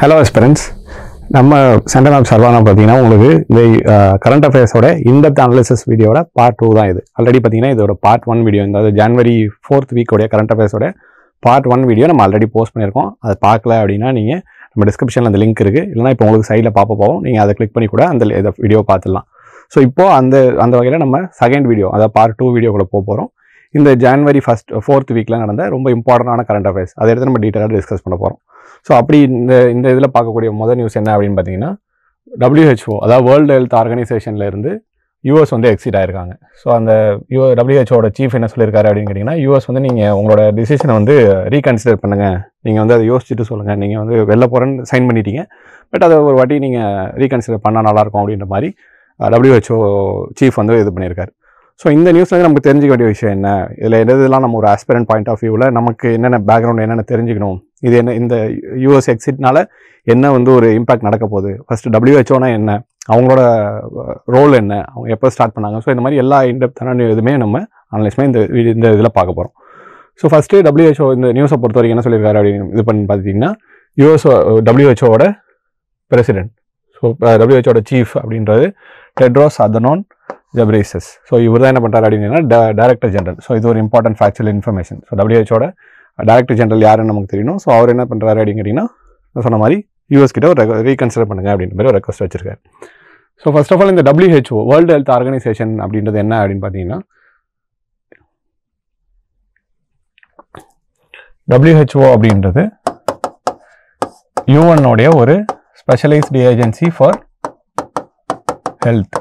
Hello aspirants. நம்ம centre of சர்வானா பார்த்தீங்கன்னா உங்களுக்கு இந்த கரண்ட் அஃபேர்ஸோட இன்டெப்த் அனாலிசிஸ் வீடியோட பார்ட் 2 தான் இது. ஆல்ரெடி பார்த்தீங்கன்னா இதோட பார்ட் 1 வீடியோ இந்த ஜனவரி 4th வீக்கோடைய கரண்ட் அஃபேர்ஸோட பார்ட் 1 வீடியோ நம்ம ஆல்ரெடி போஸ்ட் பண்ணியிருக்கோம். அதை பார்க்கல அப்படின்னா நீங்கள் நம்ம டிஸ்கிரிப்ஷனில் அந்த லிங்க் இருக்குது, இல்லைனா இப்போ உங்களுக்கு சைடில் பார்ப்ப போகும், நீங்கள் அதை கிளிக் பண்ணி கூட அந்த வீடியோ பார்த்துடலாம். ஸோ இப்போது அந்த வகையில் நம்ம செகண்ட் வீடியோ அதாவது பார்ட் 2 வீடியோக்குள்ளே போகிறோம். இந்த ஜனவரி 4th வீக்கில் நடந்த ரொம்ப இம்பார்ட்டண்டான கரண்ட் அஃபேர்ஸ் அதை எடுத்து நம்ம டீட்டெயிலாக டிஸ்கஸ் பண்ண போகிறோம். ஸோ அப்படி இந்த இதில் பார்க்கக்கூடிய முதல் நியூஸ் என்ன அப்படின்னு பார்த்தீங்கன்னா, WHO அதாவது வேர்ல்டு ஹெல்த் ஆர்கனைசேஷன்லேருந்து யூஎஸ் வந்து எக்ஸிட் ஆகிருக்காங்க. ஸோ அந்த WHOட சீஃப் என்ன சொல்லியிருக்காரு அப்படின்னு கேட்டிங்கன்னா, யூஎஸ் வந்து நீங்கள் உங்களோட டிசிஷனை வந்து ரீகன்சிடர் பண்ணுங்கள், நீங்கள் வந்து அதை யோசிச்சுட்டு சொல்லுங்கள், நீங்கள் வந்து வெளில போகிறேன்னு சைன் பண்ணிட்டீங்க, பட் அதை ஒரு வாட்டி நீங்கள் ரீகன்சிடர் பண்ணால் நல்லாயிருக்கும் அப்படின்ற மாதிரி WHO சீஃப் வந்து இது பண்ணியிருக்காரு. ஸோ இந்த நியூஸில் வந்து நமக்கு தெரிஞ்சிக்க வேண்டிய விஷயம் என்ன, இதில் எதெல்லாம் நம்ம ஒரு ஆஸ்பிரண்ட் பாயிண்ட் ஆஃப் வியூவில் நமக்கு என்னென்ன பேக்ரவுண்ட் என்னென்ன தெரிஞ்சுக்கணும், இது என்ன இந்த யூஎஸ் எக்ஸிட்னால என்ன வந்து ஒரு இம்பாக்ட் நடக்க போகுது, ஃபஸ்ட்டு WHO என்ன, அவங்களோட ரோல் என்ன, அவங்க எப்போ ஸ்டார்ட் பண்ணாங்க, ஸோ இந்த மாதிரி எல்லா இன்டெப்த்தான இதுவுமே நம்ம அனலைஸ்மே இந்த இதில் பார்க்க போகிறோம். ஸோ ஃபஸ்ட்டு WHO இந்த நியூஸை பொறுத்த வரைக்கும் என்ன சொல்லியிருக்காரு அப்படின்னு இது பண்ணி பார்த்தீங்கன்னா, WHOட பிரசிடென்ட், ஸோ WHOட சீஃப் அப்படின்றது டெட்ரோஸ் அதனோன் ஜெப்ரேசஸ். ஸோ இவர் தான் என்ன பண்ணுறாரு அப்படின்னா டைரக்டர் ஜெனரல். ஸோ இது ஒரு இம்பார்ட்டன்ட் ஃபேக்சுவல் இன்ஃபர்மேஷன். ஸோ WHOட டைரக்டர் ஜெனரல் யாருன்னு நமக்கு தெரியணும். ஸோ அவர் என்ன பண்ணுறாரு அப்படின்னு கேட்டிங்கன்னா, சொன்ன மாதிரி யூஎஸ் கிட்ட ஒரு ரீகன்சிடர் பண்ணுங்க அப்படின்ற மாதிரி ஒரு ரெக்வஸ்ட் வச்சிருக்காரு. ஸோ ஃபர்ஸ்ட் ஆஃப் ஆல் இந்த WHO வேர்ல்டு ஹெல்த் ஆர்கனைசேஷன் அப்படின்றது என்ன அப்படின்னு பார்த்தீங்கன்னா, WHO அப்படின்றது யூஎன்னோடைய ஒரு specialised agency for health.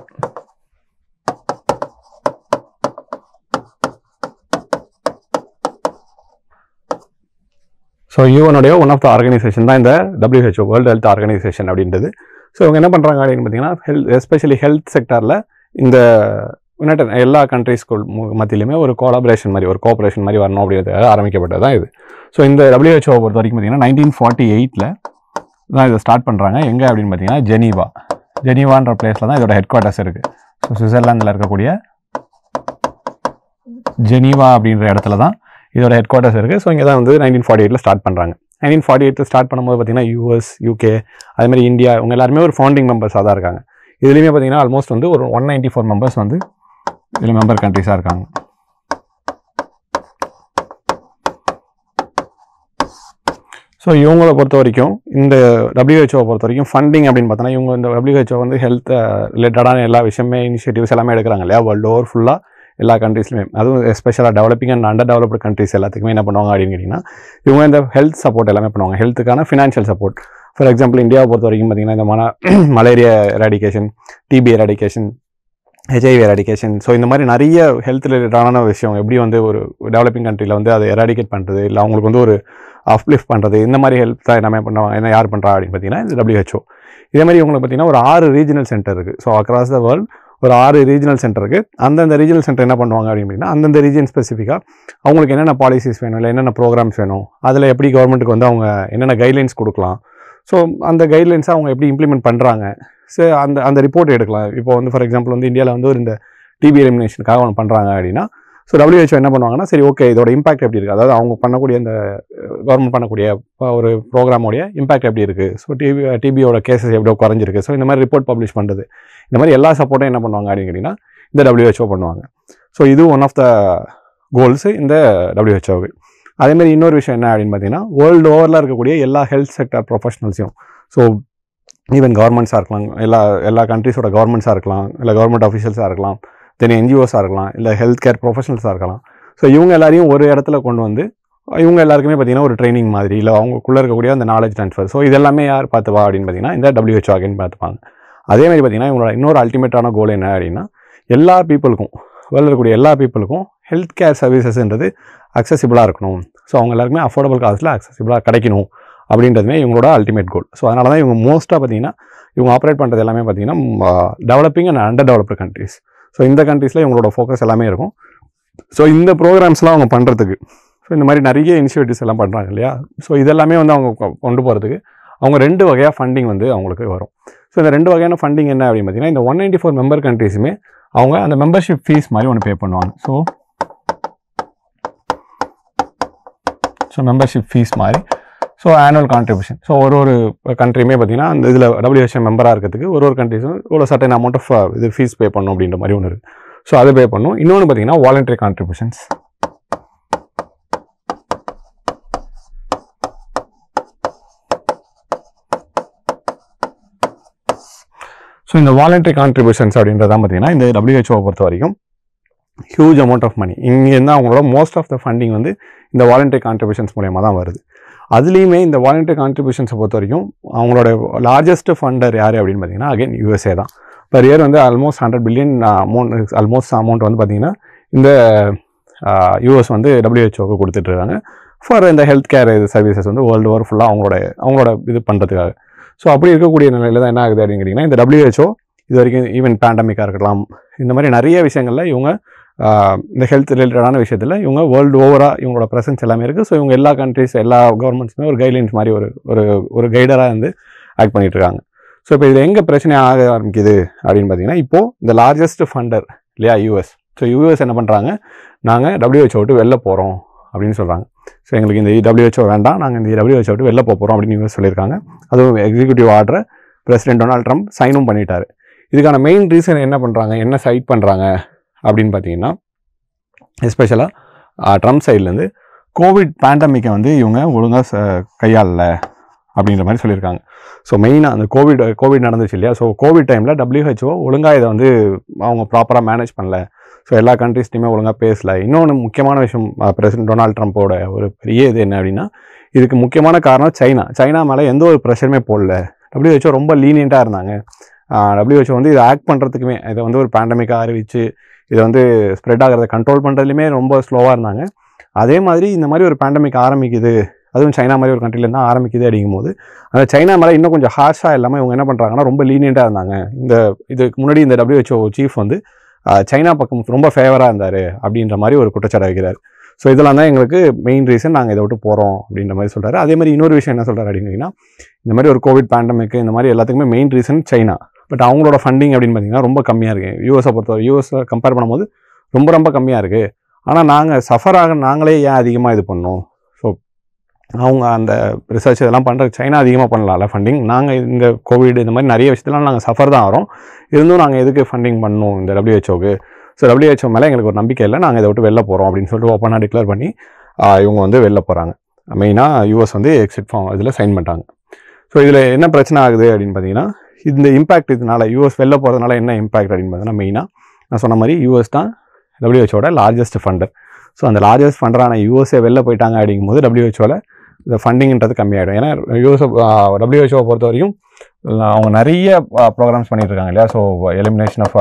So யூஎனுடைய ஒன் ஆஃப் த ஆர்கனைசேஷன் தான் இந்த WHO வேர்ல்டு ஹெல்த் ஆர்கனைசேஷன் அப்படின்றது. ஸோ இவங்க என்ன பண்ணுறாங்க அப்படின்னு பார்த்தீங்கன்னா, எஸ்பெஷலி ஹெல்த் செக்டரில் இந்த யுனைடெட் எல்லா கண்ட்ரீஸ்க்கு மத்தியிலுமே ஒரு கோஆபரேஷன் மாதிரி ஒரு கோஆபரேஷன் மாதிரி வரணும் அப்படின்றதுக்காக ஆரம்பிக்கப்பட்டது தான் இது. ஸோ இந்த WHO பொறுத்த வரைக்கும் பார்த்தீங்கன்னா 1948 தான் இதை ஸ்டார்ட் பண்ணுறாங்க. எங்கே அப்படின்னு பார்த்தீங்கன்னா ஜெனீவான்ற பிளேஸில் தான் இதோட ஹெட் குவார்ட்டர்ஸ் இருக்குது. ஸோ சுவிட்சர்லாந்தில் இருக்கக்கூடிய ஜெனீவா அப்படின்ற இடத்துல தான் இதோட ஹெட் குவார்ட்டர்ஸ் இருக்குது. ஸோ இங்கே தான் வந்து 1948 ஸ்டார்ட் பண்ணுறாங்க. 1948 ஸ்டார்ட் பண்ணும்போது பார்த்தீங்கன்னா US, UK அதேமாதிரி இந்தியா இவங்க எல்லாருமே ஒரு ஃபவுண்டிங் மெம்பர்ஸாக தான் இருக்காங்க. இதுலேயுமே பார்த்தீங்கன்னா ஆல்மோஸ்ட் வந்து ஒரு 194 மெம்பர்ஸ் வந்து இதில் மெம்பர் கண்ட்ரிஸாக இருக்காங்க. ஸோ இவங்களை பொறுத்த வரைக்கும் இந்த WHO பொறுத்த வரைக்கும் ஃபண்டிங் அப்படின்னு பார்த்தோன்னா, இவங்க இந்த WHO வந்து ஹெல்த் ரிலேட்டடான எல்லா விஷயமே இனிஷியேட்டிவ்ஸ் எல்லாமே எடுக்கிறாங்க இல்லையா, வேர்ல்டு ஓவர் ஃபுல்லாக எல்லா கண்ட்ரீஸ்லையுமே, அதுவும் எஸ்பெஷலாக developing and under developed countries எல்லாத்துக்குமே என்ன பண்ணுவாங்க அப்படின்னு கேட்டிங்கன்னா, இவங்க இந்த ஹெல்த் சப்போர்ட் எல்லாமே பண்ணுவாங்க, ஹெல்த்துக்கான ஃபினான்ஷியல் சப்போர்ட். ஃபார் எக்ஸாம்பிள் இந்தியாவை பொறுத்த வரைக்கும் பார்த்திங்கன்னா, இந்த malaria eradication, TB eradication, HIV eradication, so இந்த மாதிரி நிறைய ஹெல்த் ரிலேட்டடான விஷயம் எப்படி வந்து ஒரு டெவலப்பிங் கண்ட்ரியில் வந்து அதை எராடிகேட் பண்ணுறது, இல்லை அவங்களுக்கு வந்து ஒரு அப்லிஃப்ட் பண்ணுறது, இந்த மாதிரி ஹெல்ப் தான் எல்லாமே பண்ணுவாங்க. என்ன யார் பண்ணுறா அப்படின்னு பார்த்தீங்கன்னா இந்த WHO. இதே மாதிரி இவங்களுக்கு பார்த்திங்கன்னா ஒரு 6 ரீஜனல் சென்டர் இருக்குது. ஸோ அக்ராஸ் த வேர்ல்டு ஒரு 6 ரீஜனல் சென்டர் இருக்குது. அந்தந்த ரீஜனல் சென்டர் என்ன பண்ணுவாங்க அப்படின்னா, அந்தந்த ரீஜன் ஸ்பெசிஃபிக்காக அவங்களுக்கு என்னென்ன பாலிசிஸ் வேணும், இல்லை என்னென்ன ப்ரோக்ராம்ஸ் வேணும், அதில் எப்படி கவர்மெண்ட்டுக்கு வந்து அவங்க என்னென்ன கைட்லைன்ஸ் கொடுக்கலாம், ஸோ அந்த கைட்லைன்ஸை அவங்க எப்படி இம்ப்ளிமெண்ட் பண்ணுறாங்க, ஸோ அந்த ரிப்போர்ட் எடுக்கலாம். இப்போ வந்து ஃபார் எக்ஸாம்பிள் வந்து இந்தியாவில் வந்து இந்த TB எலிமினேஷனுக்காக அவங்க பண்ணுறாங்க அப்படின்னா, ஸோ WHO என்ன பண்ணுவாங்கன்னா, சரி ஓகே இதோட இம்பாக்ட் எப்படி இருக்குது, அதாவது அவங்க பண்ணக்கூடிய இந்த கவர்மெண்ட் பண்ணக்கூடிய ஒரு ப்ரோக்ராமோடைய இம்பாக்ட் எப்படி இருக்குது, ஸோ TBயோட கேசஸ் எவ்வளோ குறைஞ்சிருக்கு, ஸோ இந்த மாதிரி ரிப்போர்ட் பப்ளிஷ் பண்ணுறது, இந்த மாதிரி எல்லா சப்போர்ட்டும் என்ன பண்ணுவாங்க அப்படின்னு கேட்டிங்கன்னா இந்த WHO பண்ணுவாங்க. ஸோ இது ஒன் ஆஃப் த கோல்ஸு இந்த WHOவுக்கு. அதேமாதிரி இன்னொரு விஷயம் என்ன அப்படின்னு பார்த்தீங்கன்னா, வேர்ல்டு ஓவரில் இருக்கக்கூடிய எல்லா ஹெல்த் செக்டர் ப்ரொஃபஷனல்ஸையும், ஸோ ஈவன் கவர்மெண்ட்ஸாக இருக்கலாம், எல்லா கண்ட்ரிஸோட கவர்மெண்ட்ஸாக இருக்கலாம், இல்லை கவர்மெண்ட் அஃபிஷியல்ஸாக இருக்கலாம், தென் NGOஸாக இருக்கலாம், இல்லை ஹெல்த் கேர் ப்ரொஃபஷனல்ஸாக இருக்கலாம். ஸோ இவங்க எல்லாரையும் ஒரு இடத்துல கொண்டு வந்து இவங்க எல்லாருக்குமே பார்த்திங்கன்னா ஒரு ட்ரைனிங் மாதிரி, இல்லை அவங்களுக்குள்ளே இருக்கக்கூடிய அந்த நாலேஜ் ட்ரான்ஸ்ஃபர், ஸோ இதெல்லாமே யார் பார்த்துவா அப்படின்னு பார்த்தீங்கன்னா இந்த WHO அகைன் பார்த்துப்பாங்க. அதேமாதிரி பார்த்திங்கன்னா இவங்களோட இன்னொரு அல்டிமேட்டான கோல் என்ன அப்படின்னா, எல்லா பீப்புளுக்கும் வேர்ல்டில் இருக்கக்கூடிய எல்லா பீப்புளுக்கும் ஹெல்த் கேர் சர்வீசஸ்ன்றது அக்சசிபிளாக இருக்கணும், ஸோ அவங்க எல்லாருக்குமே அஃபோர்டபுள் காஸ்ட்டில் அக்சசிபிளாக கிடைக்கணும் அப்படின்றதுமே இவங்களோட அல்டிமேட் கோல். ஸோ அதனால தான் இவங்க மோஸ்ட்டாக பார்த்திங்கன்னா இவங்க ஆப்ரேட் பண்ணுறது எல்லாமே பார்த்திங்கன்னா developing and under developed countries. So இந்த கண்ட்ரீஸில் இவங்களோட ஃபோக்கஸ் எல்லாமே இருக்கும். ஸோ இந்த ப்ரோக்ராம்ஸ்லாம் அவங்க பண்ணுறதுக்கு ஸோ இந்த மாதிரி நிறைய இனிஷியேட்டிவ்ஸ் எல்லாம் பண்ணுறாங்க இல்லையா, ஸோ இதெல்லாமே வந்து அவங்க கொண்டு போகிறதுக்கு அவங்க 2 வகையாக ஃபண்டிங் வந்து அவங்களுக்கு வரும். ஸோ இந்த 2 வகையான ஃபண்டிங் என்ன அப்படின்னு பார்த்தீங்கன்னா, இந்த 194 மெம்பர் கண்ட்ரீஸுமே அவங்க அந்த மெம்பர்ஷிப் ஃபீஸ் மாதிரி ஒன்று பே பண்ணுவாங்க. ஸோ மெம்பர்ஷிப் ஃபீஸ் மாதிரி ஸோ ஆனுவல் கான்ட்ரிபியூஷன். ஸோ ஒரு கண்ட்ரியுமே பார்த்தீங்கன்னா அந்த இதில் WHO மெம்பராக இருக்கிறதுக்கு ஒரு கண்ட்ரிஸும் ஒரு சர்டன் அமௌண்ட் ஆஃப் இது ஃபீஸ் பே பண்ணணும் அப்படின்ற மாதிரி ஒன்று இருக்குது. ஸோ அதை பே பண்ணணும். இன்னொன்று பார்த்தீங்கன்னா வாலண்டரி கான்ட்ரிபியூஷன்ஸ். ஸோ இந்த வாலண்டரி கான்ட்ரிபியூஷன்ஸ் அப்படின்றதான் பார்த்தீங்கன்னா இந்த WHO பொறுத்த வரைக்கும் ஹியூஜ் அமௌண்ட் ஆஃப் மணி. இங்கேருந்து அவங்களோட மோஸ்ட் ஆஃப் த ஃபண்டிங் வந்து இந்த வாலண்டரி கான்ட்ரிபியூஷன்ஸ் மூலயமா தான் வருது. அதுலேயுமே இந்த வாலண்டரி கான்ட்ரிபியூஷன்ஸை பொறுத்த வரைக்கும் அவங்களோட லார்ஜஸ்ட் ஃபண்டர் யார் அப்படின்னு பார்த்தீங்கன்னா அகைன் USA தான். பர் இயர் வந்து ஆல்மோஸ்ட் 100 பில்லியன் அமௌண்ட் வந்து பார்த்தீங்கன்னா இந்த US வந்து WHO கொடுத்துட்ருக்காங்க ஃபார் இந்த ஹெல்த் கேர் இது சர்வீசஸ் வந்து வேர்ல்டு ஓவர் ஃபுல்லாக அவங்களோட இது பண்ணுறதுக்காக. ஸோ அப்படி இருக்கக்கூடிய நிலையில் தான் என்ன ஆகுது அப்படின்னு கேட்டிங்கன்னா இந்த WHO இது வரைக்கும் ஈவன் பேண்டமிக்காக இருக்கலாம், இந்த மாதிரி நிறைய விஷயங்களில் இவங்க இந்த ஹெல்த் ரிலேட்டடான விஷயத்தில் இவங்க வேர்ல்டு ஓவராக இவங்களோட ப்ரெசன்ஸ் எல்லாமே இருக்குது. ஸோ இவங்க எல்லா கண்ட்ரிஸ் எல்லா கவர்மெண்ட்ஸுமே ஒரு கைட்லைன்ஸ் மாதிரி ஒரு கைடராக வந்து ஆக்ட் பண்ணிகிட்ருக்காங்க. ஸோ இப்போ இதில் எங்கே பிரச்சனை ஆக ஆரம்பிக்குது அப்படின்னு பார்த்தீங்கன்னா இப்போது இந்த லார்ஜஸ்ட் ஃபண்டர் இல்லையா US. ஸோ US என்ன பண்ணுறாங்க, நாங்கள் WHO விட்டு வெளில போகிறோம் அப்படின்னு சொல்கிறாங்க. ஸோ எங்களுக்கு இந்த WHO வேண்டாம், நாங்கள் இந்த WHO விட்டு வெளில போகிறோம் அப்படின்னு US சொல்லியிருக்காங்க. அதுவும் எக்ஸிக்யூட்டிவ் ஆர்டரை பிரசிடென்ட் டொனால்ட் ட்ரம்ப் சைனும் பண்ணிட்டாரு. இதுக்கான மெயின் ரீசன் என்ன பண்ணுறாங்க, என்ன சைட் பண்ணுறாங்க அப்படின்னு பார்த்தீங்கன்னா எஸ்பெஷலாக ட்ரம்ப் சைட்லேருந்து கோவிட் பேண்டமிக்கை வந்து இவங்க ஒழுங்காக கையாளலை அப்படின்ற மாதிரி சொல்லியிருக்காங்க. ஸோ மெயினாக அந்த கோவிட் நடந்துச்சு இல்லையா, ஸோ கோவிட் டைமில் WHO ஒழுங்காக இதை வந்து அவங்க ப்ராப்பராக மேனேஜ் பண்ணல. ஸோ எல்லா கண்ட்ரிஸ்லையுமே ஒழுங்காக பேசலை. இன்னொன்று முக்கியமான விஷயம், பிரசிடென்ட் டொனால்ட் ட்ரம்ப்போட ஒரு பெரிய இது என்ன அப்படின்னா இதுக்கு முக்கியமான காரணம் சைனா மேலே எந்த ஒரு ப்ரெஷருமே போடல. WHO ரொம்ப லீனியண்ட்டாக இருந்தாங்க. WHO வந்து இதை ஆக்ட் பண்ணுறதுக்குமே இதை வந்து ஒரு பேண்டமிக்காக அறிவிச்சு இதை வந்து ஸ்ப்ரெட் ஆகிறத கண்ட்ரோல் பண்ணுறதுலையுமே ரொம்ப ஸ்லோவாக இருந்தாங்க. அதே மாதிரி இந்த மாதிரி ஒரு பேண்டமிக் ஆரம்பிக்குது, அதுவும் சைனா மாதிரி ஒரு கண்ட்ரிலேருந்து தான் ஆரம்பிக்குது அப்படிங்கும்போது அந்த சைனா மேலே இன்னும் கொஞ்சம் ஹார்ஷாக இல்லாமல் இவங்க என்ன பண்ணுறாங்கன்னா ரொம்ப லீனியண்ட்டாக இருந்தாங்க. இதுக்கு முன்னாடி இந்த WHO சீஃப் வந்து சைனா பக்கம் ரொம்ப ஃபேவராக இருந்தார் அப்படின்ற மாதிரி ஒரு குற்றச்சாட்டு வைக்கிறார். ஸோ இதெல்லாம் தான் எங்களுக்கு மெயின் ரீசன் நாங்கள் இதை விட்டு போகிறோம் அப்படின்ற மாதிரி சொல்கிறாரு. அதே மாதிரி இன்னொரு விஷயம் என்ன சொல்கிறாரு அப்படின்னா இந்த மாதிரி ஒரு கோவிட் பேண்டமிக் இந்த மாதிரி எல்லாத்துக்குமே மெயின் ரீசன் சைனா. பட் அவங்களோட ஃபண்டிங் அப்படின்னு பார்த்தீங்கன்னா ரொம்ப கம்மியாக இருக்குது. US பொறுத்தவரை US கம்பேர் பண்ணும்போது ரொம்ப கம்மியாக இருக்குது. ஆனால் நாங்களே ஏன் அதிகமாக இது பண்ணோம்? ஸோ அவங்க அந்த ரிசர்ச் இதெல்லாம் பண்ணுறது சைனா அதிகமாக பண்ணலாம்ல ஃபண்டிங். நாங்கள் இந்த கோவிட் இந்த மாதிரி நிறைய விஷயத்தெல்லாம் நாங்கள் சஃபர் தான் வரோம், இருந்தும் நாங்கள் எதுக்கு ஃபண்டிங் பண்ணணும் இந்த WHO? ஸோ WHO மேலே எங்களுக்கு ஒரு நம்பிக்கை இல்லை, நாங்கள் இதை விட்டு வெளில போகிறோம் அப்படின்னு சொல்லிட்டு ஓப்பனாக டிக்ளேர் பண்ணி இவங்க வந்து வெளில போகிறாங்க. மெயினாக US வந்து எக்ஸிட் ஃபார்ம் இதில் சைன் பண்ணிட்டாங்க. ஸோ இதில் என்ன பிரச்சனை ஆகுது அப்படின்னு பார்த்தீங்கன்னா இந்த இம்பாக்ட் இதனால் US வெளில போகிறதுனால என்ன இம்பாக்ட் அப்படின்னு பார்த்தீங்கன்னா மெயினாக நான் சொன்ன மாதிரி US தான் WHOட லார்ஜஸ்ட் ஃபண்டர். ஸோ அந்த லார்ஜஸ்ட் ஃபண்டரான USA வெளில போயிட்டாங்க அப்படிங்கும்போது WHOவில் இந்த ஃபண்டிங்கிறது கம்மியாகிடும். ஏன்னா WHO பொறுத்த வரைக்கும் அவங்க நிறைய ப்ரோக்ராம்ஸ் பண்ணிகிட்டு இருக்காங்க இல்லையா. So elimination of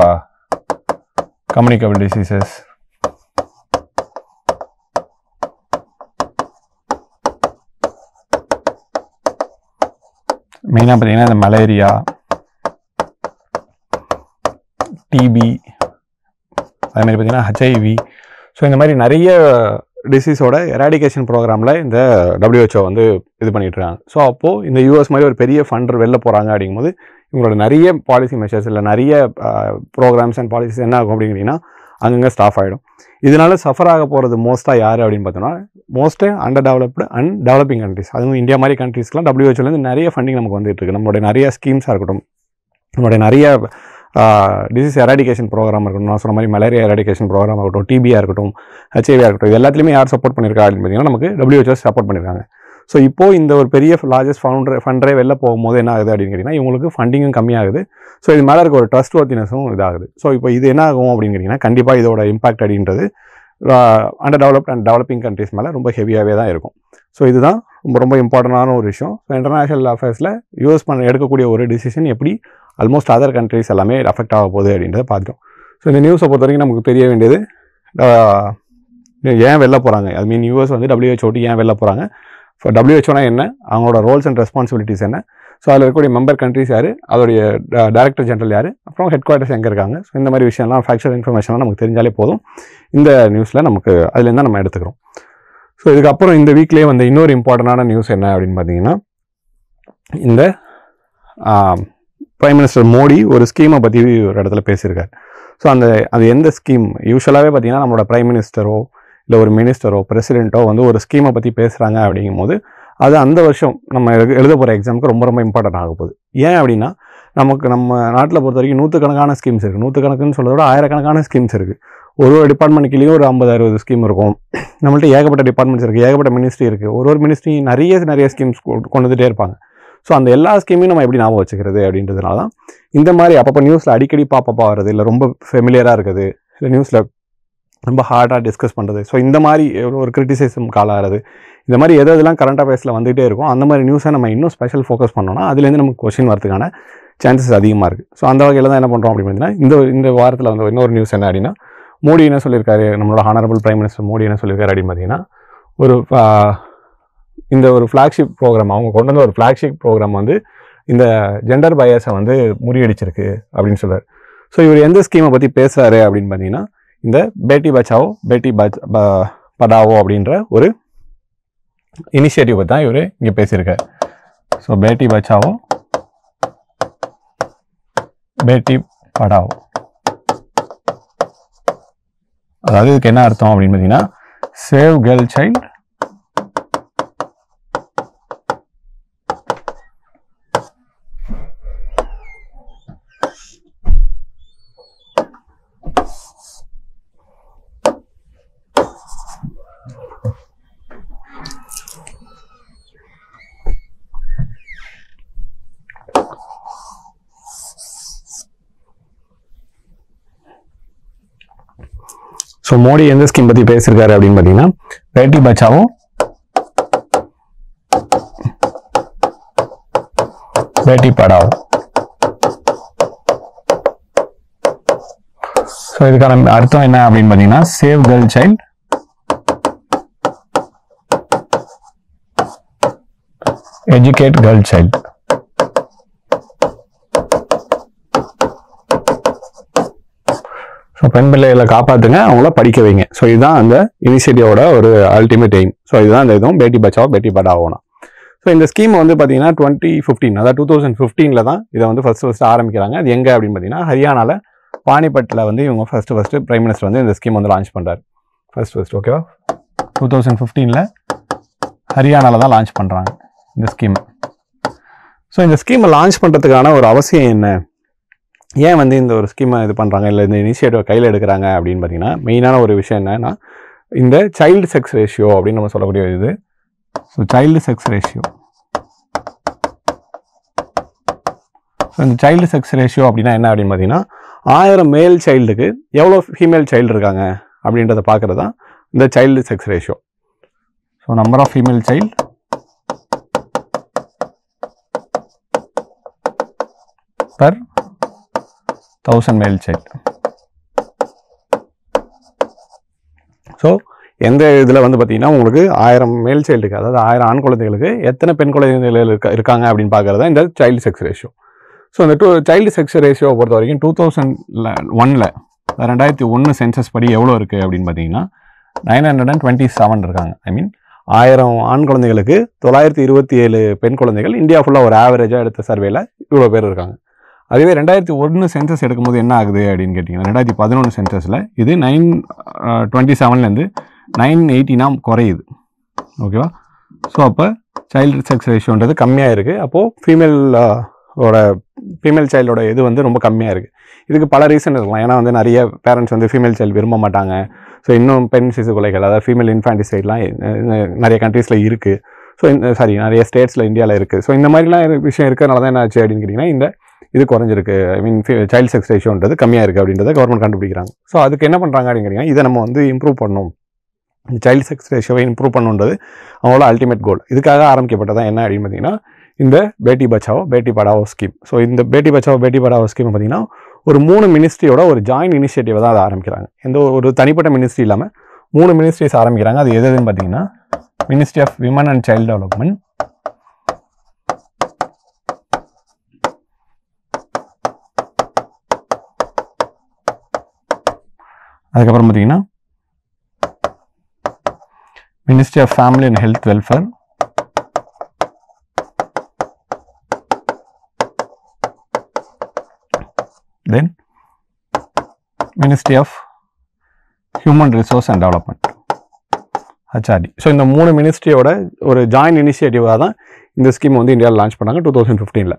communicable diseases, மெயினாக பார்த்தீங்கன்னா இந்த மலேரியா, TB, அதே மாதிரி பார்த்தீங்கன்னா HIV. ஸோ இந்த மாதிரி நிறைய டிசீஸோட எராடிகேஷன் ப்ரோக்ராமில் இந்த WHO வந்து இது பண்ணிகிட்ருக்காங்க. ஸோ அப்போது இந்த US மாதிரி ஒரு பெரிய ஃபண்டர் வெளில போகிறாங்க அப்படிங்கும்போது இவங்களோட நிறைய பாலிசி மெஷர்ஸ் இல்லை நிறைய ப்ரோக்ராம்ஸ் அண்ட் பாலிசிஸ் என்ன ஆகும் அப்படிங்கிறீங்கன்னா அங்கங்கே ஸ்டாஃப் ஆகிடும். இதனால சஃபர் ஆக போகிறது மோஸ்ட்டாக யார் அப்படின்னு பார்த்தோன்னா most under developed and developing countries. அதுவும் இந்தியா மாதிரி கண்ட்ரிஸ்க்குலாம் WHOலேருந்து நிறைய ஃபண்டிங் நமக்கு வந்துட்டு இருக்குது. நம்மளுடைய நிறைய ஸ்கீம்ஸாக இருக்கட்டும், நம்மளுடைய நிறைய டிசீஸ் எராடிகேஷன் ப்ரோக்ராம் இருக்கட்டும், நான் சொன்ன மாதிரி மலேரியா எராடிகேஷன் ப்ரோக்ராம் இருக்கட்டும், TBயாக இருக்கட்டும், HIV இருக்கட்டும், இது எல்லாத்துலேயுமே யார் சப்போர்ட் பண்ணியிருக்கா அப்படின்னு பார்த்தீங்கன்னா நமக்கு WHO சப்போர்ட் பண்ணியிருக்காங்க. ஸோ இப்போது இந்த ஒரு பெரிய லார்ஜஸ்ட் ஃபண்டரே வெளில போகும்போது என்ன ஆகுது அப்படின்னு கேட்டிங்கன்னா இவங்களுக்கு ஃபண்டிங்கும் கம்மியாகுது. ஸோ இது மேலே இருக்க ஒரு ட்ரஸ்ட் ஒர்த்தினஸும் இதாகுது. ஸோ இப்போ இது என்ன ஆகும் அப்படின்னு கேட்டிங்கன்னா கண்டிப்பாக இதோட இம்பாக்ட் அப்படின்றது under developed and developing countries மேலே ரொம்ப ஹெவியாகவே தான் இருக்கும். ஸோ இதுதான் ரொம்ப இம்பார்ட்டண்டான ஒரு விஷயம். ஸோ இன்டர்நேஷனல் அஃபேர்ஸில் யூஎஸ் எடுக்கக்கூடிய ஒரு டிசிஷன் எப்படி ஆல்மோஸ்ட் அதர் கண்ட்ரிஸ் எல்லாமே அஃபெக்ட் ஆக போகுது அப்படின்றத பார்த்துட்டோம். ஸோ இந்த நியூஸை பொறுத்த வரைக்கும் நமக்கு தெரிய வேண்டியது ஏன் வெளில போகிறாங்க, ஐ மீன் யூஎஸ் வந்து WHO ஏன் வெளில போகிறாங்க, WHOனா என்ன, அவங்களோட ரோல்ஸ் அண்ட் ரெஸ்பான்சிபிலிட்டிஸ் என்ன, ஸோ அதில் இருக்கக்கூடிய மெம்பர் கண்ட்ரிஸ் யார், அதோடைய டைரக்டர் ஜெனரல் யார், அப்புறம் ஹெட் குவார்ட்டர்ஸ் எங்கே இருக்காங்க. ஸோ இந்த மாதிரி விஷயம்லாம் ஃபேக்சுவல் இன்ஃபர்மேஷன்லாம் நமக்கு தெரிஞ்சாலே போதும். இந்த நியூஸில் நமக்கு அதுலேருந்து தான் நம்ம எடுத்துக்கிறோம். ஸோ இதுக்கப்புறம் இந்த வீக்லேயே வந்து இன்னொரு இம்பார்ட்டண்டான நியூஸ் என்ன அப்படின்னு பார்த்தீங்கன்னா, இந்த பிரைம் மினிஸ்டர் மோடி ஒரு ஸ்கீமை பற்றி ஒரு இடத்துல பேசியிருக்காரு. ஸோ அது எந்த ஸ்கீம், யூஸ்வலாகவே பார்த்தீங்கன்னா நம்மளோட பிரைம் மினிஸ்டரோ இல்லை ஒரு மினிஸ்டரோ பிரசிடெண்ட்டோ வந்து ஒரு ஸ்கீமை பற்றி பேசுகிறாங்க அப்படிங்கும்போது அது அந்த வருஷம் நம்ம எழுத போகிற எக்ஸாமுக்கு ரொம்ப ரொம்ப இம்பார்ட்டன்ட் ஆக போகுது. ஏன் அப்படின்னா நம்ம நாட்டில் பொறுத்த வரைக்கும் நூற்றுக்கணக்கான ஸ்கீம்ஸ் இருக்குது. நூற்றுக்கணக்குன்னு சொல்கிறத விட ஆயிரக்கணக்கான ஸ்கீம்ஸ் இருக்குது. ஒரு டிபார்ட்மெண்ட்டுக்குள்ளேயும் ஒரு 50-60 ஸ்கீம் இருக்கும். நம்மள்ட்ட ஏகப்பட்ட டிபார்ட்மெண்ட்ஸ் இருக்குது, ஏகப்பட்ட மினிஸ்ட்ரி இருக்குது. ஒரு மினிஸ்ட்ரி நிறைய ஸ்கீம்ஸ் கொண்டு வந்துகிட்டே இருப்பாங்க. ஸோ அந்த எல்லா ஸ்கீமையும் நம்ம எப்படி ஞாபகம் வச்சுக்கிறது அப்படின்றதுனால தான் இந்த மாதிரி அப்பப்போ நியூஸில் அடிக்கடி பாப்பா வருது, இல்லை ரொம்ப ஃபெமிலியராக இருக்குது, இல்லை நியூஸில் ரொம்ப ஹார்டாக டிஸ்கஸ் பண்ணுறது. ஸோ இந்த மாதிரி ஒரு கிரிட்டிசிசம் காலாகிறது, இந்த மாதிரி எதெல்லாம் கரண்ட் அஃபேர்ஸில் வந்துகிட்டே இருக்கும். அந்த மாதிரி நியூஸை நம்ம இன்னும் ஸ்பெஷல் ஃபோக்கஸ் பண்ணோம்னா அதுலேருந்து நமக்கு கொஸ்டின் வரதுக்கான சான்சஸ் அதிகமாக இருக்குது. ஸோ அந்த வகையில் தான் என்ன பண்ணுறோம் அப்படின்னு பார்த்தீங்கன்னா, இந்த வாரத்தில் வந்து இன்னொரு நியூஸ் என்ன அப்படின்னா, மோடி என்ன சொல்லியிருக்காரு, நம்மளோட ஹானரபிள் பிரைம் மினிஸ்டர் மோடி என்ன சொல்லியிருக்காரு அப்படின்னு பார்த்தீங்கன்னா, ஒரு ஃப்ளாக்ஷிப் ப்ரோக்ராம் அவங்க கொண்டு வந்த ஒரு ஃப்ளாக்ஷிப் ப்ரோக்ராம் வந்து இந்த ஜெண்டர் பயாஸை வந்து முறியடிச்சிருக்கு அப்படின்னு சொல்கிறார். ஸோ இவர் எந்த ஸ்கீமை பற்றி பேசுகிறாரு அப்படின்னு பார்த்தீங்கன்னா, இந்த பேட்டி பச்சாவோ பேட்டி படாவோ அப்படின்ற ஒரு இனிஷியேட்டிவ் பற்றி தான் இவர் இங்கே பேசியிருக்கார். ஸோ பேட்டி பச்சாவோ பேட்டி படாவோ, அதாவது இதுக்கு என்ன அர்த்தம் அப்படின்னு பார்த்தீங்கன்னா, save girl child so Modi எந்த ஸ்கீம் பற்றி பேசியிருக்காரு அப்படின்னு பார்த்தீங்கன்னா, பேட்டி பச்சாவோ பேட்டி படாவோ. ஸோ இதுக்கான அர்த்தம் என்ன அப்படின்னு பார்த்தீங்கன்னா, save girl child, educate girl child. So பெண் பிள்ளைகளை காப்பாற்றுங்க, அவங்கள படிக்க வைங்க. ஸோ இதுதான் அந்த இனிஷியேட்டிவோட ஒரு அல்டிமேட் எய்ம். ஸோ இதுதான் இந்த இதுவும் பேட்டி பச்சாவோ பேட்டி படாவோனா. ஸோ இந்த ஸ்கீம் வந்து பார்த்தீங்கன்னா 2015, அதாவது 2015 தான் இதை வந்து ஃபர்ஸ்ட் ஆரம்பிக்கிறாங்க. அது எங்கே அப்படின்னு பார்த்தீங்கன்னா, ஹரியானாவில் பானிபட்டில் வந்து இவங்க ஃபர்ஸ்ட் பிரைம் மினிஸ்டர் வந்து இந்த ஸ்கீம் வந்து லான்ச் பண்ணுறாரு. ஃபர்ஸ்ட் ஓகேவா, 2015 ஹரியானாவில் தான் லான்ச் பண்ணுறாங்க இந்த ஸ்கீம். ஸோ இந்த ஸ்கீமை லான்ச் பண்ணுறதுக்கான ஒரு அவசியம் என்ன, ஏன் வந்து இந்த ஒரு ஸ்கீமை இது பண்ணுறாங்க, இல்லை இந்த இனிஷியேட்டிவ் கையில் எடுக்கிறாங்க அப்படின்னு பார்த்தீங்கன்னா, மெயினான ஒரு விஷயம் என்னன்னா, இந்த சைல்டு செக்ஸ் ரேஷியோ அப்படின்னு நம்ம சொல்லக்கூடிய இது. So child sex ratio, so இந்த சைல்டு செக்ஸ் ரேஷியோ அப்படின்னா என்ன அப்படின்னு பார்த்தீங்கன்னா, 1000 மேல் சைல்டுக்கு எவ்வளோ ஃபீமேல் சைல்டு இருக்காங்க அப்படின்றத பார்க்குறது தான் இந்த child sex ratio. So number of female child per 1000 மேல் சைல்டு. ஸோ எந்த இதில் வந்து பார்த்தீங்கன்னா, உங்களுக்கு 1000 மேல் சைல்டுக்கு, அதாவது 1000 ஆண் குழந்தைகளுக்கு எத்தனை பெண் குழந்தைகள் இருக்காங்க அப்படின்னு பார்க்குறது தான் இந்த சைல்டு செக்ஸ் ரேஷியோ. ஸோ இந்த சைல்டு செக்ஸ் ரேஷியோவை பொறுத்த வரைக்கும் 2001 சென்சஸ் படி எவ்வளோ இருக்குது அப்படின்னு பார்த்தீங்கன்னா 927 இருக்காங்க. ஐ மீன் 1000 ஆண் குழந்தைகளுக்கு 927 பெண் குழந்தைகள். இந்தியா ஃபுல்லாக ஒரு ஆவரேஜாக எடுத்த சர்வேல இவ்வளோ பேர் இருக்காங்க. அதுவே 2001 சென்சஸ் எடுக்கும்போது என்ன ஆகுது அப்படின்னு கேட்டிங்கன்னா, 2011 சென்சஸில் இது 927 980 குறையுது. ஓகேவா, ஸோ அப்போ சைல்டு செக்ஸ் ரேஷியோன்றது கம்மியாக இருக்குது. அப்போது ஃபீமேல் சைல்டோட இது வந்து ரொம்ப கம்மியாக இருக்குது. இதுக்கு பல ரீசன் இருக்கலாம். ஏன்னா வந்து நிறைய பேரண்ட்ஸ் வந்து ஃபீமேல் சைல்டு விரும்ப மாட்டாங்க. ஸோ இன்னும் பெண் சிசு கொலைகள், அதாவது ஃபீமேல் இன்ஃபான்டிசைட்லாம் நிறைய கண்ட்ரீஸில் இருக்குது. ஸோ நிறைய ஸ்டேட்ஸில் இந்தியாவில் இருக்குது. ஸோ இந்த மாதிரிலாம் விஷயம் இருக்கிறனால தான் என்ன ஆச்சு அப்படின்னு கேட்டிங்கன்னா, இது குறைஞ்சிருக்கு. ஐ மீன் சைல்டு செக்ஸ் ரேஷியோன்றது கம்மியாக இருக்குது அப்படின்றத கவர்மெண்ட் கண்டுபிடிக்கிறாங்க. ஸோ அதுக்கு என்ன பண்ணுறாங்க அப்படின்னு கேட்டிங்கன்னா, இதை நம்ம வந்து இம்ப்ரூவ் பண்ணணும், இந்த சைல்டு செக்ஸ் ரேஷியோவை இம்ப்ரூவ் பண்ணுன்றது அவங்களோட அல்டிமேட் கோல். இதுக்காக ஆரம்பிக்கப்பட்டதான் என்ன அப்படின்னு பார்த்தீங்கன்னா, இந்த பேட்டி பச்சாவோ பேட்டி படாவோ ஸ்கீம். ஸோ இந்த பேட்டி பச்சாவோ பேட்டி படாவோ ஸ்கீம் பார்த்தீங்கன்னா ஒரு 3 மினிஸ்ட்ரியோட ஒரு ஜாயின்ட் இனிஷியேட்டிவ் தான் அதை ஆரம்பிக்கிறாங்க. எந்த ஒரு தனிப்பட்ட மினிஸ்ட்ரி இல்லாமல் 3 மினிஸ்ட்ரிஸ் ஆரம்பிக்கிறாங்க. அது எதுன்னு பார்த்தீங்கன்னா, ministry of women and child development, அதுக்கப்புறம் பார்த்தீங்கன்னா ministry of family and health welfare, then Ministry of Human Resource and Development. HRD. So இந்த 3 மினிஸ்ட்ரியோட ஒரு ஜாயின்ட் இனிஷியேட்டிவாக தான் இந்த ஸ்கீம் வந்து இந்தியாவில் லான்ச் பண்ணாங்க 2015.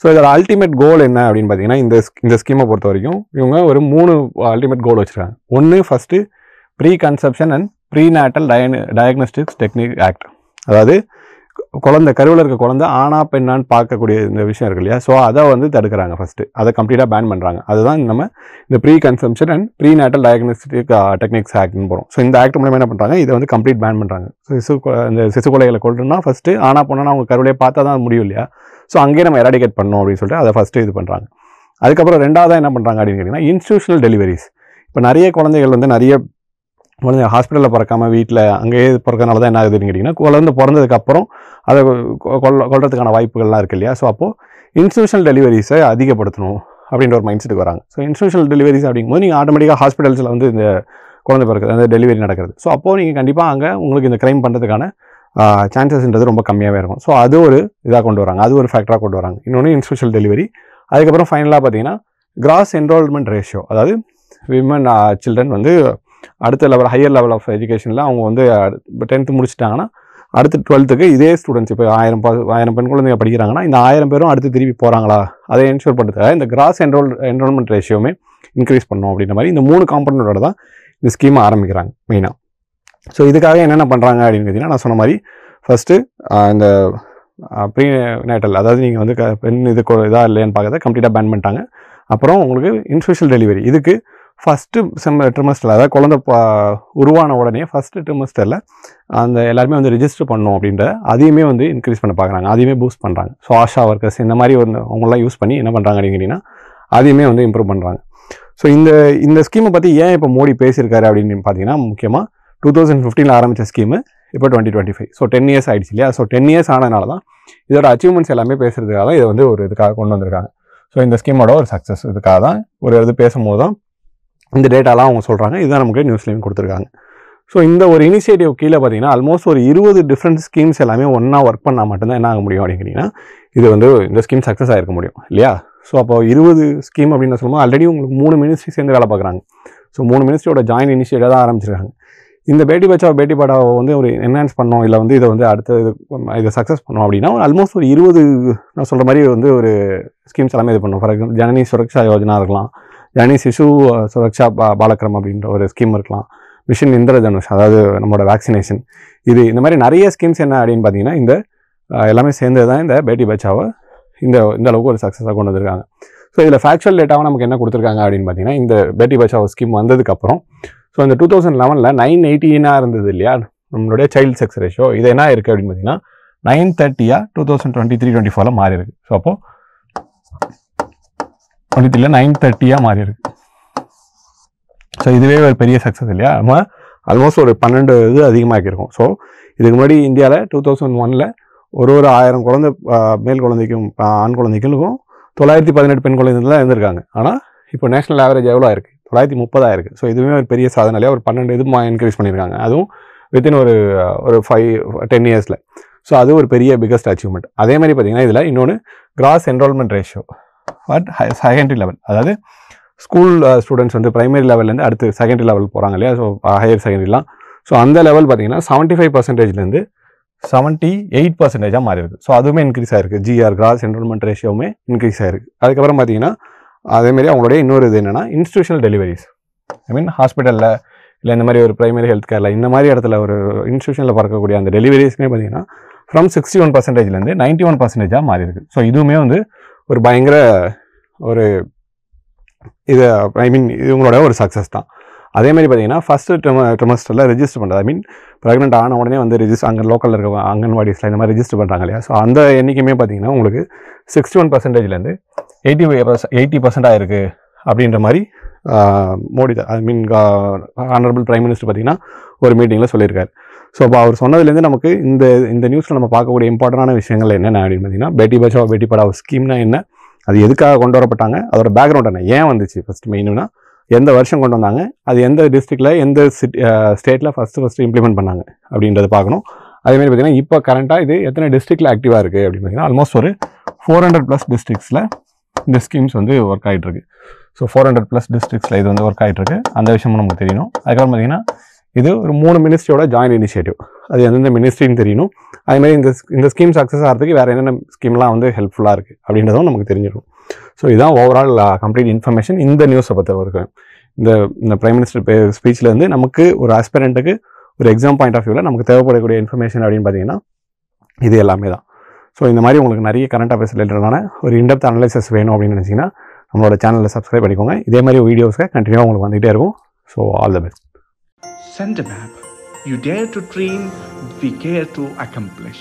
ஸோ இதோட அல்டிமேட் கோல் என்ன அப்படின்னு பார்த்தீங்கன்னா இந்த ஸ்கீமை பொறுத்த வரைக்கும் இவங்க ஒரு 3 அல்டிமேட் கோல் வச்சுருக்காங்க. ஒன்று first pre conception and prenatal diagnostics technique act. அதாவது கருவில் இருக்க குழந்தை ஆனா பெண்ணான்னு பார்க்கக்கூடிய இந்த விஷயம் இருக்கு இல்லையா, ஸோ அதை வந்து தடுக்கிறாங்க. ஃபஸ்ட்டு அதை கம்ப்ளீட்டாக பேன் பண்ணுறாங்க. அதுதான் நம்ம இந்த pre conception and prenatal diagnostic techniques ஆக்ட்னு போகிறோம். ஸோ இந்த ஆக்ட் மூலமாக என்ன பண்ணுறாங்க, இதை வந்து கம்ப்ளீட் பேன் பண்ணுறாங்க. இந்த சிசு கொலைகளை கொள்றோம்னா ஃபஸ்ட்டு ஆனா பொண்ணா அவங்க கருவிலே பார்த்தா தான் முடியும் இல்லையா, ஸோ அங்கேயே நம்ம எராடிகேட் பண்ணணும் அப்படின்னு சொல்லிட்டு அதை ஃபஸ்ட்டு இது பண்ணுறாங்க. அதுக்கப்புறம் ரெண்டாவதாக என்ன பண்ணுறாங்க அப்படின்னு கேட்டிங்கன்னா இன்ஸ்டியூஷனல் டெலிவரிஸ். இப்போ நிறைய குழந்தைகள் வந்து நிறைய குழந்தை ஹாஸ்பிட்டலில் பிறக்காமல் வீட்டில் அங்கேயே பிறக்கனால தான் என்ன ஆகுதுன்னு கேட்டிங்கன்னா குழந்தை பிறந்ததுக்கப்புறம் அதை கொள்றதுக்கான வாய்ப்புகள்லாம் இருக்குது இல்லையா. ஸோ அப்போது இன்ஸ்டியூஷனல் டெலிவரிஸை அதிகப்படுத்தணும் அப்படின்ற ஒரு மைண்ட் செட்டுக்கு வராங்க. ஸோ இன்ஸ்டியூஷனல் டெலிவரிஸ் அப்படிங்கும்போது நீங்கள் ஆட்டோமேட்டிக்காக ஹாஸ்பிட்டல்ஸில் வந்து இந்த குழந்தை பிறக்கிறது அந்த டெலிவரி நடக்கிறது. ஸோ அப்போது நீங்கள் கண்டிப்பாக அங்கே உங்களுக்கு இந்த க்ரைம் பண்ணுறதுக்கான சான்சஸ்ன்றது ரொம்ப கம்மியாகவே இருக்கும். ஸோ அது ஒரு இதாக கொண்டு வராங்க, அது ஒரு ஃபேக்டராக கொண்டு வராங்க. இன்னொன்று இன்ஸ்டியூஷனல் டெலிவரி. அதுக்கப்புறம் ஃபைனலாக பார்த்தீங்கன்னா கிராஸ் என்ரோல்மெண்ட் ரேஷியோ. அதாவது விமன் சில்ட்ரன் வந்து அடுத்த லெவல் ஹையர் லெவல் ஆஃப் எஜுகேஷனில் அவங்க வந்து 10th முடிச்சிட்டாங்கன்னா அடுத்து 12th இதே ஸ்டூடெண்ட்ஸ் இப்போ 1000 பெண் குழந்தைங்க படிக்கிறாங்கன்னா இந்த 1000 பேரும் அடுத்து திருப்பி போகிறாங்களா அதை என்ஷூர் பண்ணுறதுக்காக இந்த கிராஸ் என்ரோல்மெண்ட் ரேஷியோமே இன்க்ரீஸ் பண்ணணும் அப்படின்ற மாதிரி இந்த 3 காம்பனண்டோட தான் இந்த ஸ்கீமை ஆரம்பிக்கிறாங்க மெயினாக. ஸோ இதுக்காக என்னென்ன பண்ணுறாங்க அப்படின்னு பார்த்தீங்கன்னா நான் சொன்ன மாதிரி ஃபஸ்ட்டு இந்த ப்ரீ நேட்டல், அதாவது நீங்கள் வந்து பெண் இதாக இல்லையான்னு பார்க்கறத கம்ப்ளீட்டாக பேன் பண்ணிட்டாங்க. அப்புறம் உங்களுக்கு இன்ஸ்டியூஷனல் டெலிவரி, இதுக்கு ஃபஸ்ட்டு ட்ரிமஸ்டரில், அதாவது குழந்தை உருவான உடனே ஃபஸ்ட்டு ட்ரிமஸ்டரில் அந்த எல்லாருமே வந்து ரிஜிஸ்டர் பண்ணணும் அப்படின்ற அதையுமே வந்து இன்க்ரீஸ் பண்ண பார்க்குறாங்க, அதையுமே பூஸ்ட் பண்ணுறாங்க. ஸோ ஆஷா ஒர்க்கர்ஸ் இந்த மாதிரி வந்து அவங்களாம் யூஸ் பண்ணி என்ன பண்ணுறாங்க அப்படின்னு கேட்டிங்கன்னா அதையுமே வந்து இம்ப்ரூவ் பண்ணுறாங்க. ஸோ இந்த ஸ்கீமை பற்றி ஏன் இப்போ மோடி பேசியிருக்காரு அப்படின்னு பார்த்தீங்கன்னா முக்கியமாக 2015 ஆரம்பித்த ஸ்கீமு இப்போ 2025. ஸோ 10 years ஆகிடுச்சு இல்லையா. ஸோ 10 years ஆனதுனால தான் இதோட அச்சீவ்மெண்ட்ஸ் எல்லாமே பேசுகிறதுக்காக தான் இதை வந்து ஒரு இதுக்காக கொண்டு வந்திருக்காங்க. ஸோ இந்த ஸ்கீமோட ஒரு சக்ஸஸ் இதுக்காக தான் ஒரு இது பேசும்போது தான் இந்த டேட்டாலாம் அவங்க சொல்கிறாங்க. இதுதான் நமக்கு நியூஸ்லேயும் கொடுத்துருக்காங்க. ஸோ இந்த ஒரு இனிஷியேட்டிவ் கீழே பார்த்தீங்கன்னா ஆல்மோஸ்ட் ஒரு 20 டிஃப்ரெண்ட் ஸ்கீம்ஸ் எல்லாமே ஒன்றா ஒர்க் பண்ணால் மட்டும்தான் என்ன ஆக முடியும் அப்படின்னு கேட்டிங்கன்னா இது வந்து இந்த ஸ்கீம் சக்ஸஸ் ஆகிருக்க முடியும் இல்லையா. ஸோ அப்போ 20 ஸ்கீம் அப்படின்னு சொல்லும்போது ஆல்ரெடி உங்களுக்கு 3 மினிஸ்ட்ரி சேர்ந்து வேலை பார்க்குறாங்க. ஸோ 3 மினிஸ்ட்ரியோட ஜாயின்ட் இனிஷியேட்டிவ் தான் ஆரம்பிச்சிருக்காங்க. இந்த பேட்டி பச்சாவோ பேட்டி படாவோ வந்து ஒரு என்ஹான்ஸ் பண்ணோம், இல்லை வந்து இதை வந்து அடுத்த இதை சக்ஸஸ் பண்ணோம் அப்படின்னா ஆல்மோஸ்ட் ஒரு 20 நான் சொல்கிற மாதிரி வந்து ஒரு ஸ்கீம்ஸ் எல்லாமே இது பண்ணோம். ஃபார் எக்ஸாம்பிள் ஜனனி சுரக்ஷா யோஜனா இருக்கலாம், ஜனனி சிசு சுரக்ஷா பாலக்கிரம் அப்படின்ற ஒரு ஸ்கீம் இருக்கலாம், மிஷன் இந்திரதனுஷ் அதாவது நம்மளோட வேக்சினேஷன், இந்த மாதிரி நிறைய ஸ்கீம்ஸ் என்ன அப்படின்னு பார்த்தீங்கன்னா இந்த எல்லாமே சேர்ந்து தான் இந்த பேட்டி பச்சாவை இந்த அளவுக்கு ஒரு சக்ஸஸாக கொண்டு வந்திருக்காங்க. ஸோ இதில் ஃபேக்சுவல் டேட்டாவை நமக்கு என்ன கொடுத்துருக்காங்க அப்படின்னு பார்த்தீங்கன்னா இந்த பேட்டி பச்சாவோ ஸ்கீம் வந்ததுக்கப்புறம் ஸோ இந்த 2011 918 இருந்தது இல்லையா நம்மளுடைய சைல்டு செக்ஸ் ரேஷியோ, இது என்ன இருக்குது அப்படின்னு பார்த்தீங்கன்னா 930 2023-24 மாறி இருக்கு. ஸோ அப்போது 23 930 மாறி இருக்கு. ஸோ இதுவே ஒரு பெரிய சக்ஸஸ் இல்லையா. நம்ம ஆல்மோஸ்ட் ஒரு 12 இது அதிகமாகிருக்கும். ஸோ இதுக்கு முன்னாடி இந்தியாவில் 2001 ஒரு 1000 குழந்தை மேல் குழந்தைக்கும் ஆண் குழந்தைக்கும் 918 பெண் குழந்தைகள் இருந்திருக்காங்க. ஆனால் இப்போ நேஷனல் ஆவரேஜ் எவ்வளோ இருக்குது, 930 இருக்குது. ஸோ இதுவுமே ஒரு பெரிய சாதனையிலே ஒரு 12 இது இன்க்ரீஸ் பண்ணியிருக்காங்க, அதுவும் வித்தின் ஒரு 5-10 இயர்ஸில். ஸோ அது ஒரு பெரிய பிகஸ்ட் அச்சீவ்மெண்ட். அதே மாதிரி பார்த்தீங்கன்னா இதில் இன்னொன்று cross enrolment ratio at secondary level, அதாவது ஸ்கூல் ஸ்டூடெண்ட்ஸ் வந்து ப்ரைமரி லெவல்லேருந்து அடுத்து செகண்டரி லெவல் போகிறாங்க இல்லையா. ஸோ ஹையர் செகண்டரிலாம் ஸோ அந்த லெவல் பார்த்தீங்கன்னா 75%லேருந்து 78% மாறி இருக்குது. ஸோ அதுவுமே இன்க்ரீஸ் ஆகிருக்கு. ஜிஆர் கிராஸ் என்ரோல்மெண்ட் ரேஷியோவுமே இன்க்ரீஸ் ஆகிருக்கு. அதுக்கப்புறம் பார்த்தீங்கன்னா அதேமாதிரி அவங்களுடைய இன்னொரு இது என்னென்னா இன்ஸ்டியூஷனல் டெலிவரிஸ், ஹாஸ்பிட்டலில் இல்லை இந்த மாதிரி ஒரு ப்ரைமரி ஹெல்த் கேரில் இந்த மாதிரி இடத்துல ஒரு இன்ஸ்டியூஷனில் பார்க்கக்கூடிய அந்த டெலிவரிஸ்மே பார்த்தீங்கன்னா ஃப்ரம் 61%லேருந்து 91% மாறி இருக்குது. ஸோ இதுவுமே வந்து ஒரு பயங்கர ஒரு இது இவங்களோட ஒரு சக்ஸஸ் தான். அதே மாதிரி பார்த்தீங்கன்னா ஃபஸ்ட்டு ட்ரிமஸ்டரில் ரெஜிஸ்டர் பண்ணுறது, ப்ரெக்னென்ட் ஆன உடனே வந்து அங்கே லோக்கலில் இருக்க அங்கன்வாடிஸில் இந்த மாதிரி ரெஜிஸ்டர் பண்ணுறாங்க இல்லையா. ஸோ அந்த எண்ணிக்கையுமே பார்த்தீங்கன்னா உங்களுக்கு 61%லேருந்து 80% இருக்குது அப்படின்ற மாதிரி மோடி ஆனரபிள் பிரைம் மினிஸ்டர் பார்த்தீங்கன்னா ஒரு மீட்டிங்கில் சொல்லியிருக்காரு. ஸோ அப்போ அவர் சொன்னதுலேருந்து நமக்கு இந்த நியூஸில் நம்ம பார்க்கக்கூடிய இம்பார்ட்டண்டான விஷயங்கள் என்னென்ன அப்படின்னு பார்த்தீங்கன்னா பேட்டி பச்சாவோ பேட்டி படாவோ ஸ்கீம்னா என்ன, அது எதுக்காக கொண்டு வரப்பட்டாங்க, அதோட பேக்ரவுண்ட் என்ன, ஏன் வந்துச்சு, ஃபஸ்ட்டு மெயினுனா எந்த வருஷம் கொண்டு வந்தாங்க, அது எந்த டிஸ்ட்ரிக்டில் எந்த ஸ்டேட்டில் ஃபஸ்ட்டு இம்ப்ளிமெண்ட் பண்ணாங்க அப்படின்றத பார்க்கணும். அதேமாதிரி பார்த்தீங்கன்னா இப்போ கரண்ட்டாக இது எத்தனை டிஸ்ட்ரிக்டில் ஆக்டிவாக இருக்குது அப்படின்னு பார்த்தீங்கன்னா ஆல்மோஸ்ட் ஒரு 400+ டிஸ்ட்ரிக்ஸில் இந்த ஸ்கீம்ஸ் வந்து ஒர்க் ஆகிட்டுருக்கு. ஸோ 400+ டிஸ்ட்ரிக்ஸில் இது வந்து ஒர்க் ஆகிட்டுருக்கு, அந்த விஷயமும் நமக்கு தெரியணும். அதுக்கப்புறம் பார்த்தீங்கன்னா இது ஒரு 3 மினிஸ்ட்ரியோட ஜாயின்ட் இனிஷியேட்டிவ். அது எந்தெந்த மினிஸ்ட்ரின்னு தெரியணும். அதேமாதிரி இந்த ஸ்கீம் சக்ஸஸ் ஆகிறதுக்கு வேறு என்னென்ன ஸ்கீம்லாம் வந்து ஹெல்ப்ஃபுல்லாக இருக்குது அப்படின்றதும் நமக்கு தெரிஞ்சிடும். ஸோ இதுதான் ஓவரால் கம்ப்ளீட் இன்ஃபர்மேஷன் இந்த நியூஸை பொறுத்த வரைக்கும். இந்த பிரைம் மினிஸ்டர் ஸ்பீச்லேருந்து நமக்கு ஒரு ஆஸ்பிரண்ட்டுக்கு ஒரு எக்ஸாம் பாயிண்ட் ஆஃப் வியூவில் நமக்கு தேவைப்படக்கூடிய இன்ஃபர்மேஷன் அப்படின்னு பார்த்தீங்கன்னா இது எல்லாமே தான். ஸோ இந்த மாதிரி உங்களுக்கு நிறைய கரண்ட் அஃபேர்ஸ் ரிலேட்டடான ஒரு இன்டெப்த் அனலைசஸ் வேணும் அப்படின்னு நினச்சிங்கன்னா நம்மளோட சேனலில் சப்ஸ்கிரைப் பண்ணிக்கோங்க. இதே மாதிரி வீடியோஸை கண்டினியூவாக உங்களுக்கு வந்துகிட்டே இருக்கும். So all the best. Send a map. You dare to dream, we care to accomplish.